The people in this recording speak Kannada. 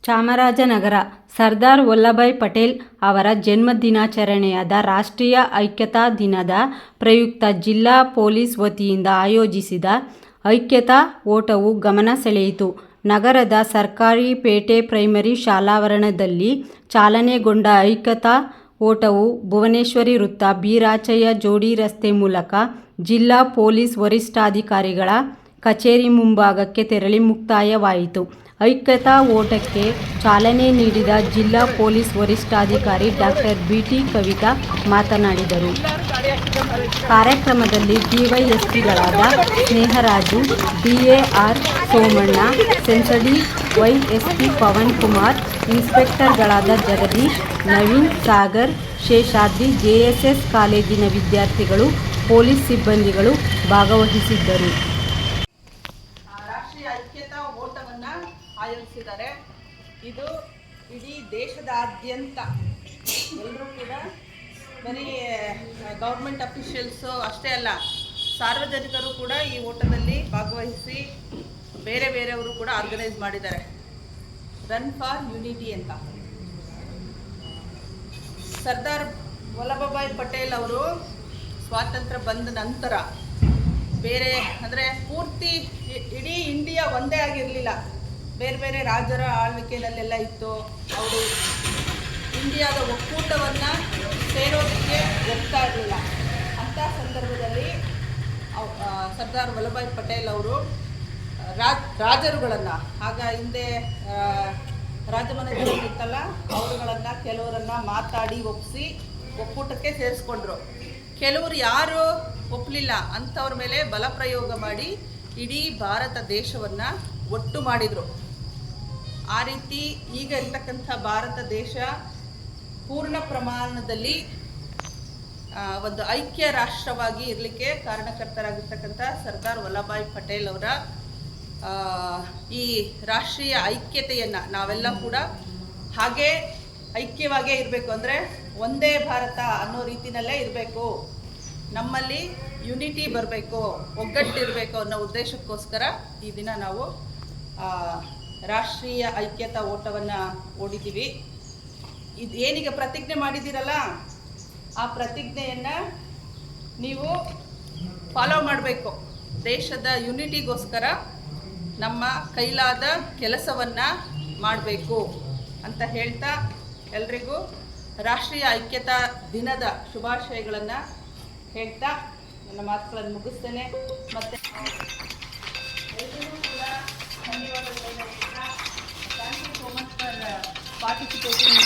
ಚಾಮರಾಜನಗರ ಸರ್ದಾರ್ ವಲ್ಲಭಾಯ್ ಪಟೇಲ್ ಅವರ ಜನ್ಮದಿನಾಚರಣೆಯಾದ ರಾಷ್ಟ್ರೀಯ ಐಕ್ಯತಾ ದಿನದ ಪ್ರಯುಕ್ತ ಜಿಲ್ಲಾ ಪೊಲೀಸ್ ವತಿಯಿಂದ ಆಯೋಜಿಸಿದ ಐಕ್ಯತಾ ಓಟವು ಗಮನ ಸೆಳೆಯಿತು. ನಗರದ ಸರ್ಕಾರಿ ಪೇಟೆ ಪ್ರೈಮರಿ ಶಾಲಾವರಣದಲ್ಲಿ ಚಾಲನೆಗೊಂಡ ಐಕ್ಯತಾ ಓಟವು ಭುವನೇಶ್ವರಿ ವೃತ್ತ, ಬೀರಾಚಯ್ಯ ಜೋಡಿ ರಸ್ತೆ ಮೂಲಕ ಜಿಲ್ಲಾ ಪೊಲೀಸ್ ವರಿಷ್ಠಾಧಿಕಾರಿಗಳ ಕಚೇರಿ ಮುಂಭಾಗಕ್ಕೆ ತೆರಳಿ ಮುಕ್ತಾಯವಾಯಿತು. ಐಕ್ಯತಾ ಓಟಕ್ಕೆ ಚಾಲನೆ ನೀಡಿದ ಜಿಲ್ಲಾ ಪೊಲೀಸ್ ವರಿಷ್ಠಾಧಿಕಾರಿ ಡಾಕ್ಟರ್ ಬಿ.ಟಿ. ಕವಿತಾ ಮಾತನಾಡಿದರು. ಕಾರ್ಯಕ್ರಮದಲ್ಲಿ ಡಿವೈಎಸ್ಪಿಗಳಾದ ಸ್ನೇಹರಾಜು, ಡಿಎಆರ್ ಸೋಮಣ್ಣ, ಸೆನ್ಸಡಿ ವೈಎಸ್ಪಿ ಪವನ್ ಕುಮಾರ್, ಇನ್ಸ್ಪೆಕ್ಟರ್ಗಳಾದ ಜಗದೀಶ್, ನವೀನ್, ಸಾಗರ್, ಶೇಷಾದ್ರಿ, ಜೆಎಸ್ಎಸ್ ಕಾಲೇಜಿನ ವಿದ್ಯಾರ್ಥಿಗಳು, ಪೊಲೀಸ್ ಸಿಬ್ಬಂದಿಗಳು ಭಾಗವಹಿಸಿದ್ದರು. ರಾಷ್ಟ್ರೀಯ ಐಕ್ಯತಾ ಓಟವನ್ನು ಆಯೋಜಿಸಿದ್ದಾರೆ. ಇದು ಇಡೀ ದೇಶದಾದ್ಯಂತ ಎಲ್ಲರೂ ಕೂಡ ಬರೀ ಗೌರ್ಮೆಂಟ್ ಅಫಿಷಿಯಲ್ಸು ಅಷ್ಟೇ ಅಲ್ಲ, ಸಾರ್ವಜನಿಕರು ಕೂಡ ಈ ಓಟದಲ್ಲಿ ಭಾಗವಹಿಸಿ ಬೇರೆ ಬೇರೆಯವರು ಕೂಡ ಆರ್ಗನೈಸ್ ಮಾಡಿದ್ದಾರೆ. ರನ್ ಫಾರ್ ಯುನಿಟಿ ಅಂತ. ಸರ್ದಾರ್ ವಲ್ಲಭಭಾಯ್ ಪಟೇಲ್ ಅವರು ಸ್ವಾತಂತ್ರ್ಯ ಬಂದ ನಂತರ ಬೇರೆ ಅಂದರೆ ಪೂರ್ತಿ ಇಡೀ ಇಂಡಿಯಾ ಒಂದೇ ಆಗಿರಲಿಲ್ಲ, ಬೇರೆ ಬೇರೆ ರಾಜರ ಆಳ್ವಿಕೆಯಲ್ಲೆಲ್ಲ ಇತ್ತು. ಅವರು ಇಂಡಿಯಾದ ಒಕ್ಕೂಟವನ್ನು ಸೇರೋದಕ್ಕೆ ಒಪ್ತಾ ಇರಲಿಲ್ಲ. ಅಂಥ ಸಂದರ್ಭದಲ್ಲಿ ಸರ್ದಾರ್ ವಲ್ಲಭಭಾಯ್ ಪಟೇಲ್ ಅವರು ರಾಜರುಗಳನ್ನು, ಆಗ ಹಿಂದೆ ರಾಜಮನೆತನಗಳಿತ್ತಲ್ಲ, ಅವರುಗಳನ್ನು ಕೆಲವರನ್ನು ಮಾತಾಡಿ ಒಪ್ಪಿಸಿ ಒಕ್ಕೂಟಕ್ಕೆ ಸೇರಿಸ್ಕೊಂಡ್ರು. ಕೆಲವರು ಯಾರು ಒಪ್ಪಲಿಲ್ಲ ಅಂಥವ್ರ ಮೇಲೆ ಬಲಪ್ರಯೋಗ ಮಾಡಿ ಇಡೀ ಭಾರತ ದೇಶವನ್ನು ಒಟ್ಟು ಮಾಡಿದರು. ಆ ರೀತಿ ಈಗ ಇರ್ತಕ್ಕಂಥ ಭಾರತ ದೇಶ ಪೂರ್ಣ ಪ್ರಮಾಣದಲ್ಲಿ ಒಂದು ಐಕ್ಯ ರಾಷ್ಟ್ರವಾಗಿ ಇರಲಿಕ್ಕೆ ಕಾರಣಕರ್ತರಾಗಿರ್ತಕ್ಕಂಥ ಸರ್ದಾರ್ ವಲ್ಲಭಭಾಯ್ ಪಟೇಲ್ ಅವರ ಈ ರಾಷ್ಟ್ರೀಯ ಐಕ್ಯತೆಯನ್ನು ನಾವೆಲ್ಲ ಕೂಡ ಹಾಗೇ ಐಕ್ಯವಾಗೇ ಇರಬೇಕು, ಅಂದರೆ ಒಂದೇ ಭಾರತ ಅನ್ನೋ ರೀತಿಯಲ್ಲೇ ಇರಬೇಕು, ನಮ್ಮಲ್ಲಿ ಯುನಿಟಿ ಬರಬೇಕು, ಒಗ್ಗಟ್ಟಿರಬೇಕು ಅನ್ನೋ ಉದ್ದೇಶಕ್ಕೋಸ್ಕರ ಈ ದಿನ ನಾವು ರಾಷ್ಟ್ರೀಯ ಐಕ್ಯತಾ ಓಟವನ್ನು ಓಡಿದ್ದೀವಿ. ಇದು ಏನೀಗ ಪ್ರತಿಜ್ಞೆ ಮಾಡಿದ್ದೀರಲ್ಲ, ಆ ಪ್ರತಿಜ್ಞೆಯನ್ನು ನೀವು ಫಾಲೋ ಮಾಡಬೇಕು. ದೇಶದ ಯುನಿಟಿಗೋಸ್ಕರ ನಮ್ಮ ಕೈಲಾದ ಕೆಲಸವನ್ನು ಮಾಡಬೇಕು ಅಂತ ಹೇಳ್ತಾ ಎಲ್ರಿಗೂ ರಾಷ್ಟ್ರೀಯ ಐಕ್ಯತಾ ದಿನದ ಶುಭಾಶಯಗಳನ್ನು ಹೇಳ್ತಾ ನನ್ನ ಮಾತುಗಳನ್ನು ಮುಗಿಸ್ತೇನೆ. ಮತ್ತು ಎಲ್ಲರಿಗೂ ಕೂಡ ಧನ್ಯವಾದಗಳನ್ನು ಹೇಳ್ತಾ, thank you so much for participating.